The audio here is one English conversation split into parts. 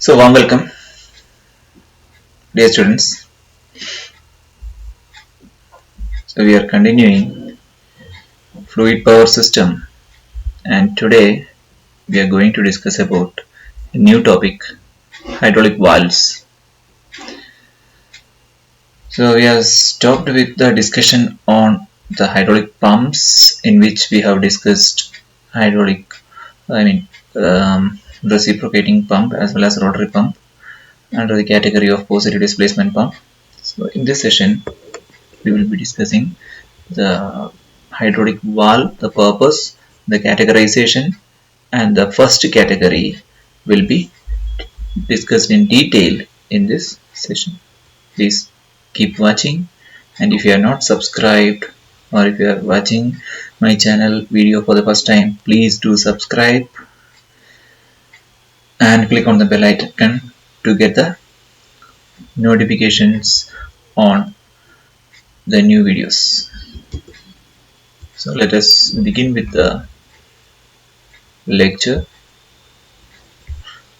So, warm welcome, dear students. So, we are continuing fluid power system, and today we are going to discuss about a new topic, hydraulic valves. So, we have stopped with the discussion on the hydraulic pumps, in which we have discussed hydraulic, I mean, reciprocating pump as well as rotary pump under the category of positive displacement pump. So, in this session, we will be discussing the hydraulic valve, the purpose, the categorization, and the first category will be discussed in detail in this session. Please keep watching, and if you are not subscribed or if you are watching my channel video for the first time, please do subscribe and click on the bell icon to get the notifications on the new videos. So let us begin with the lecture,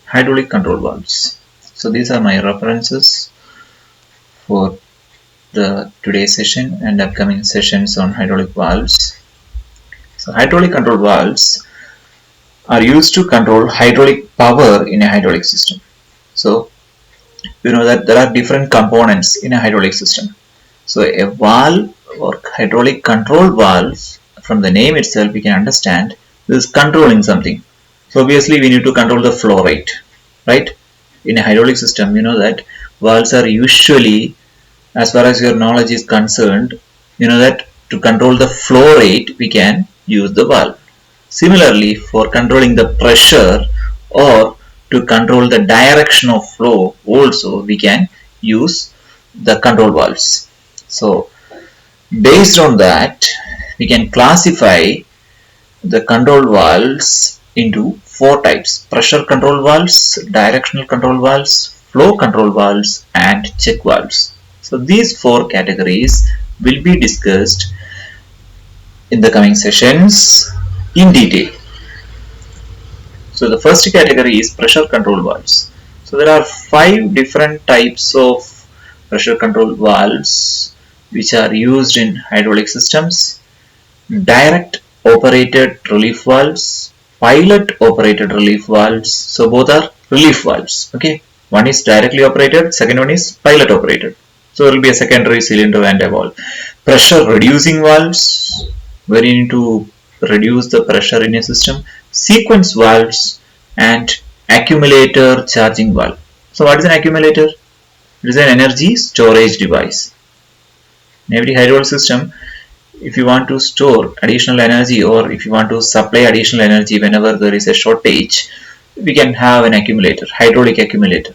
hydraulic control valves. So these are my references for the today's session and upcoming sessions on hydraulic valves. So hydraulic control valves are used to control hydraulic power in a hydraulic system. So you know that there are different components in a hydraulic system. So a valve or hydraulic control valve, from the name itself we can understand this is controlling something. So obviously we need to control the flow rate, right? In a hydraulic system, you know that valves are usually, as far as your knowledge is concerned, you know that to control the flow rate we can use the valve. Similarly, for controlling the pressure or to control the direction of flow also we can use the control valves. So based on that we can classify the control valves into four types: pressure control valves, directional control valves, flow control valves, and check valves. So these four categories will be discussed in the coming sessions in detail. So the first category is pressure control valves. So there are 5 different types of pressure control valves which are used in hydraulic systems: direct operated relief valves, pilot operated relief valves. So both are relief valves. Okay, one is directly operated, second one is pilot operated. So there will be a secondary cylinder and a valve. Pressure reducing valves, where you need to reduce the pressure in a system. Sequence valves and accumulator charging valve. So what is an accumulator? It is an energy storage device. In every hydraulic system, if you want to store additional energy or if you want to supply additional energy whenever there is a shortage, we can have an accumulator, hydraulic accumulator.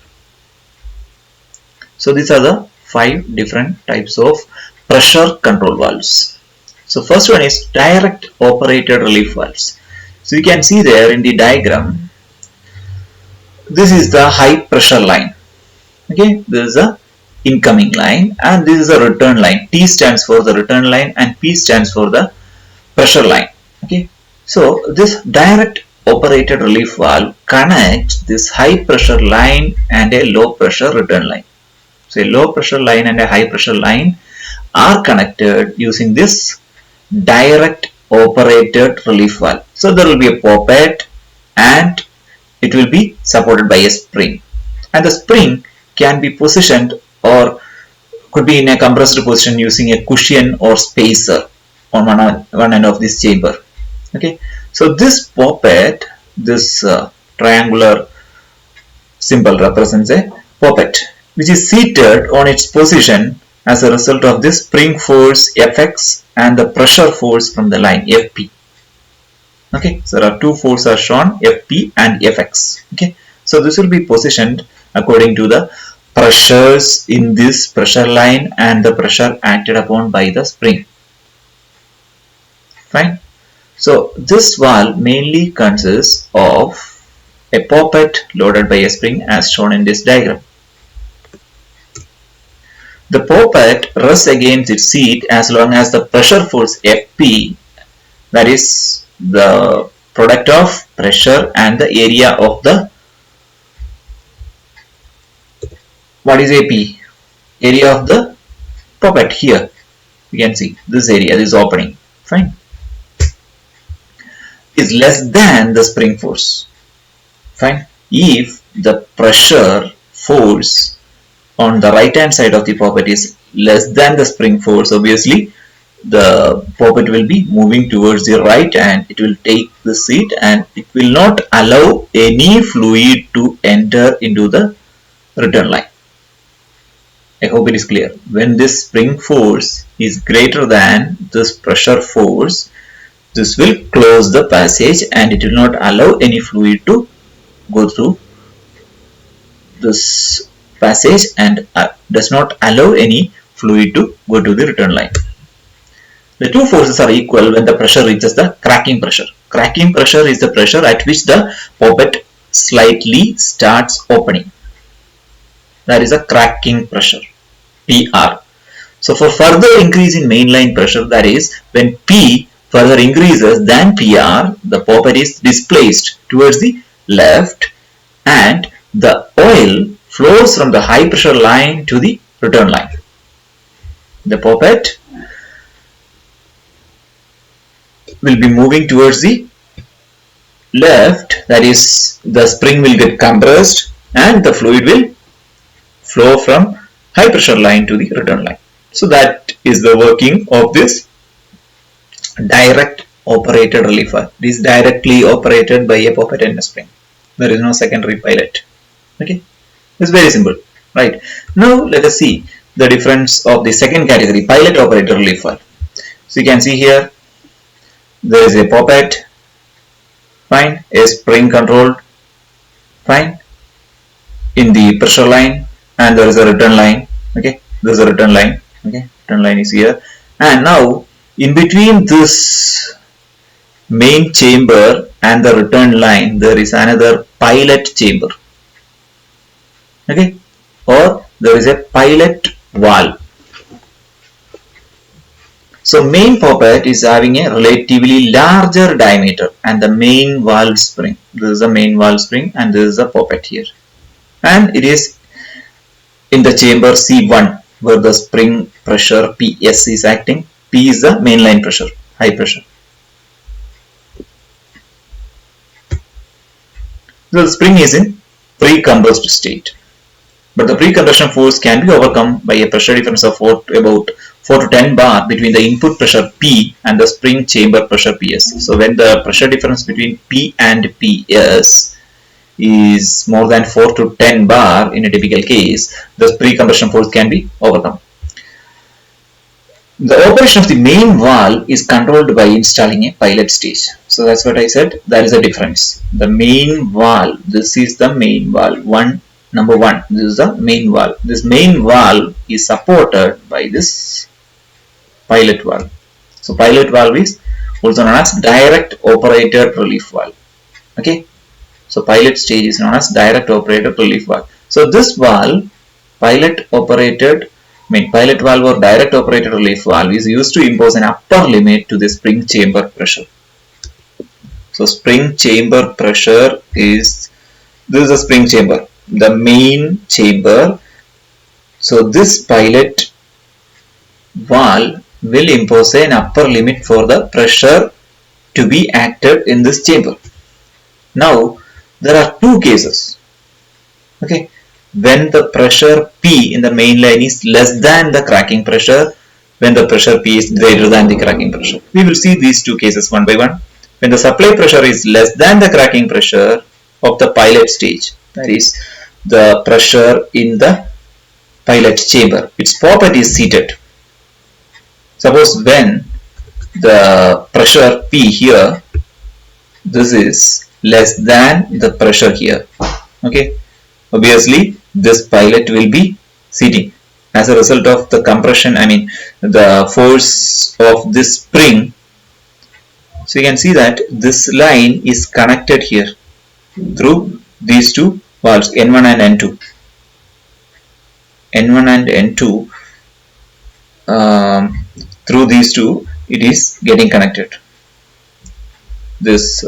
So these are the 5 different types of pressure control valves. So first one is direct operated relief valves. So you can see there in the diagram, this is the high pressure line. Okay, this is the incoming line and this is the return line. T stands for the return line and P stands for the pressure line. Okay, so this direct operated relief valve connects this high pressure line and a low pressure return line. So a low pressure line and a high pressure line are connected using this direct operated relief valve. So there will be a poppet and it will be supported by a spring, and the spring can be positioned or could be in a compressed position using a cushion or spacer on one end of this chamber. Okay, so this poppet, this triangular symbol represents a poppet which is seated on its position as a result of this spring force Fx and the pressure force from the line Fp. Okay, so there are 2 forces are shown, Fp and Fx. Okay, so this will be positioned according to the pressures in this pressure line and the pressure acted upon by the spring. Fine. So this valve mainly consists of a poppet loaded by a spring as shown in this diagram. The poppet rests against its seat as long as the pressure force Fp, that is the product of pressure and the area of the what is AP? Area of the poppet here. You can see this area, this opening. Fine. Is less than the spring force. Fine. If the pressure force on the right hand side of the poppet is less than the spring force, obviously the poppet will be moving towards the right and it will take the seat and it will not allow any fluid to enter into the return line. I hope it is clear. When this spring force is greater than this pressure force, this will close the passage and it will not allow any fluid to go through this passage and does not allow any fluid to go to the return line. The two forces are equal when the pressure reaches the cracking pressure. Cracking pressure is the pressure at which the poppet slightly starts opening. That is a cracking pressure, PR. So for further increase in mainline pressure, that is when P further increases than PR, the poppet is displaced towards the left and the oil flows from the high pressure line to the return line. The poppet will be moving towards the left, that is the spring will get compressed and the fluid will flow from high pressure line to the return line. So that is the working of this direct operated relief valve. It is directly operated by a poppet and a spring. There is no secondary pilot. Okay, it's very simple, right? Now let us see the difference of the second category, pilot operated relief valve. So you can see here there is a poppet, fine, a spring controlled, fine, in the pressure line, and there is a return line. Okay, there is a return line. Okay, return line is here, and now in between this main chamber and the return line there is another pilot chamber. Okay, or there is a pilot valve. So main poppet is having a relatively larger diameter and the main valve spring. This is the main valve spring and this is the poppet here. And it is in the chamber C1 where the spring pressure PS is acting. P is the mainline pressure, high pressure. So the spring is in pre-combust state. But the pre-compression force can be overcome by a pressure difference of about 4 to 10 bar between the input pressure P and the spring chamber pressure PS. So when the pressure difference between P and PS is more than 4 to 10 bar in a typical case, the pre-compression force can be overcome. The operation of the main valve is controlled by installing a pilot stage. So that's what I said, there is a difference. The main valve, this is the main valve, number one, this is the main valve. This main valve is supported by this pilot valve. So pilot valve is also known as direct operated relief valve. Okay, so pilot stage is known as direct operated relief valve. So this valve, pilot valve or direct operated relief valve, is used to impose an upper limit to the spring chamber pressure. So spring chamber pressure is, this is a spring chamber, the main chamber. So this pilot valve will impose an upper limit for the pressure to be acted in this chamber. Now there are two cases. Okay, when the pressure P in the main line is less than the cracking pressure, when the pressure P is greater than the cracking pressure. We will see these two cases one by one. When the supply pressure is less than the cracking pressure of the pilot stage, that is the pressure in the pilot chamber, its poppet is seated. Suppose when the pressure P here, this is less than the pressure here. Okay, obviously this pilot will be seating as a result of the compression, the force of this spring. So you can see that this line is connected here through these two valves, N1 and N2. N1 and N2, through these two it is getting connected, this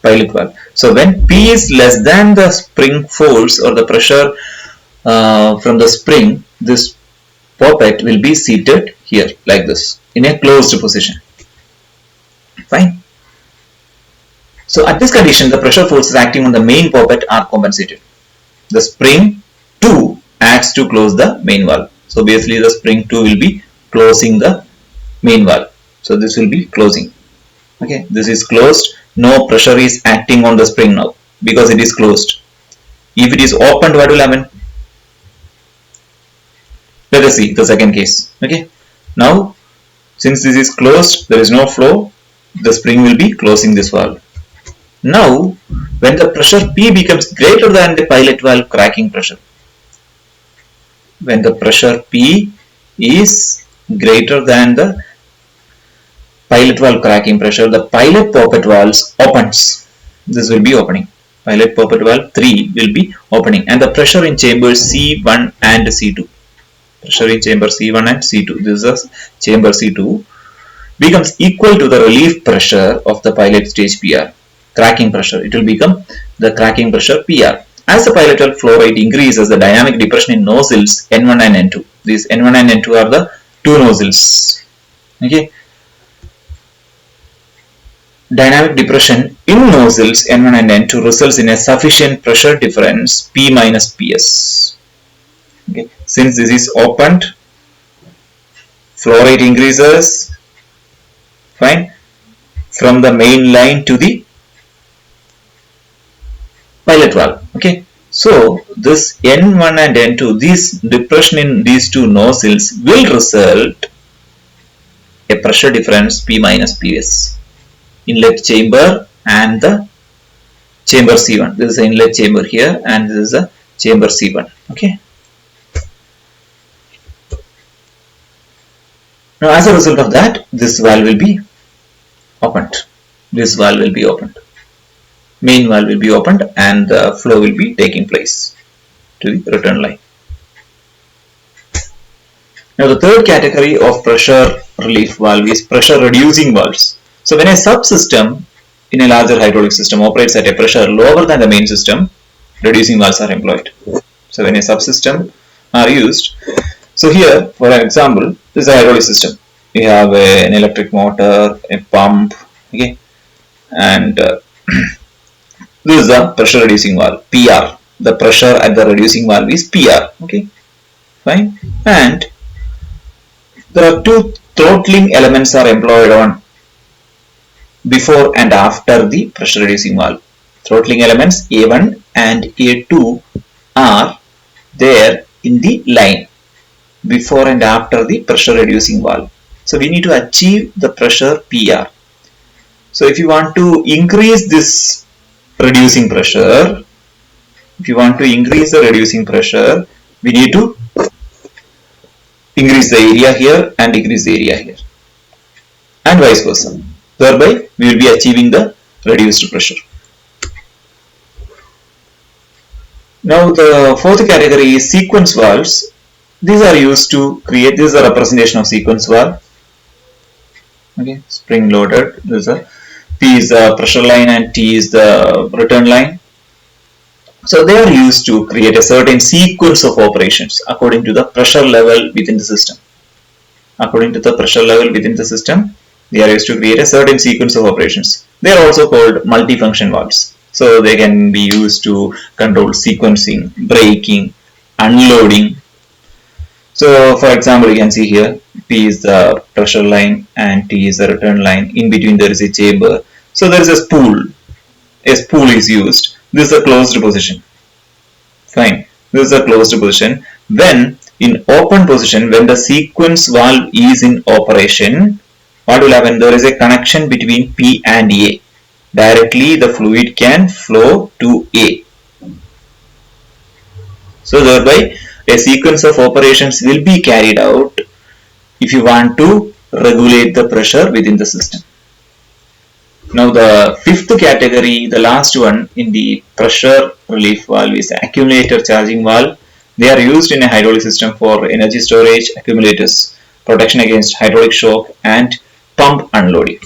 pilot valve. So when P is less than the spring force or the pressure from the spring, this poppet will be seated here like this in a closed position. Fine. So at this condition, the pressure forces acting on the main poppet are compensated. The spring 2 acts to close the main valve. So basically the spring 2 will be closing the main valve. So this will be closing. Okay, this is closed. No pressure is acting on the spring now because it is closed. If it is opened, what will happen? Let us see the second case. Okay, now since this is closed, there is no flow, the spring will be closing this valve. Now when the pressure P becomes greater than the pilot valve cracking pressure, when the pressure P is greater than the pilot valve cracking pressure, the pilot poppet valves opens. This will be opening. Pilot poppet valve 3 will be opening, and the pressure in chambers C1 and C2. Pressure in chamber C1 and C2. This is chamber C2 becomes equal to the relief pressure of the pilot stage PR. Cracking pressure. It will become the cracking pressure PR. As the pilot valve flow rate increases, the dynamic depression in nozzles N1 and N2. These N1 and N2 are the two nozzles. Okay. Dynamic depression in nozzles N1 and N2 results in a sufficient pressure difference P minus PS. Okay. Since this is opened, flow rate increases, fine, from the main line to the pilot valve. Okay. So this N1 and N2, this depression in these two nozzles will result a pressure difference P minus PS. Inlet chamber and the chamber C1. This is the inlet chamber here and this is the chamber C1. Okay. Now as a result of that, this valve will be opened. This valve will be opened. Main valve will be opened and the flow will be taking place to the return line. Now the third category of pressure relief valve is pressure reducing valves. So when a subsystem in a larger hydraulic system operates at a pressure lower than the main system, reducing valves are employed. So when a subsystem are used, so here for an example, this is a hydraulic system. We have an electric motor, a pump, okay, and this is the pressure reducing valve, PR. The pressure at the reducing valve is PR, okay, fine. And there are two throttling elements are employed on before and after the pressure reducing valve. Throttling elements A1 and A2 are there in the line before and after the pressure reducing valve. So we need to achieve the pressure PR. So if you want to increase this reducing pressure, we need to increase the area here and decrease the area here, and vice versa. Thereby, we will be achieving the reduced pressure. Now, the fourth category is sequence valves. These are used to create, this is a representation of sequence valve. Okay, spring loaded. This is a P is the pressure line and T is the return line. So they are used to create a certain sequence of operations according to the pressure level within the system. According to the pressure level within the system, they are used to create a certain sequence of operations. They are also called multifunction valves. So they can be used to control sequencing, braking, unloading. So for example, you can see here P is the pressure line and T is the return line. In between there is a chamber. So there is a spool. A spool is used. This is a closed position. Fine. This is a closed position. When in open position, when the sequence valve is in operation, what will happen? There is a connection between P and A. Directly the fluid can flow to A. So thereby a sequence of operations will be carried out if you want to regulate the pressure within the system. Now the fifth category, the last one in the pressure relief valve, is the accumulator charging valve. They are used in a hydraulic system for energy storage, accumulators, protection against hydraulic shock, and pump unloading.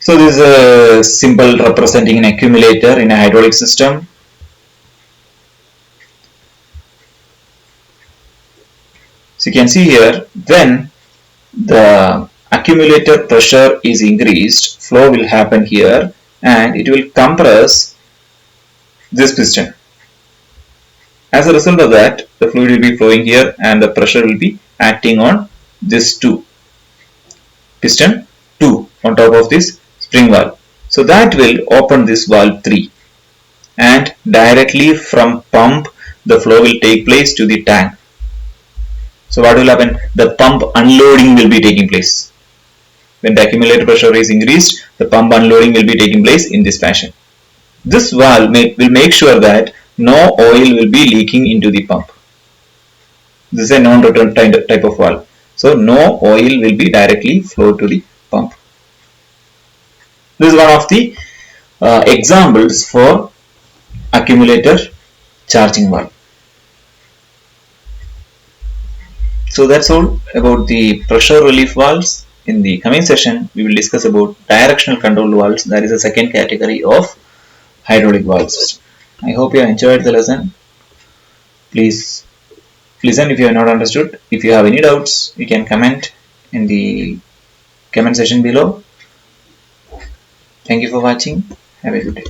So this is a symbol representing an accumulator in a hydraulic system. So you can see here, when the accumulator pressure is increased, flow will happen here and it will compress this piston. As a result of that, the fluid will be flowing here and the pressure will be acting on this piston 2 on top of this spring valve. So that will open this valve 3 and directly from pump the flow will take place to the tank. So what will happen? The pump unloading will be taking place. When the accumulator pressure is increased, the pump unloading will be taking place in this fashion. This valve will make sure that no oil will be leaking into the pump. This is a non-return type of valve. So no oil will be directly flow to the pump. This is one of the examples for accumulator charging valve. So that's all about the pressure relief valves. In the coming session, we will discuss about directional control valves. That is a second category of hydraulic valves. I hope you have enjoyed the lesson. Please listen if you have not understood. If you have any doubts, you can comment in the comment section below. Thank you for watching. Have a good day.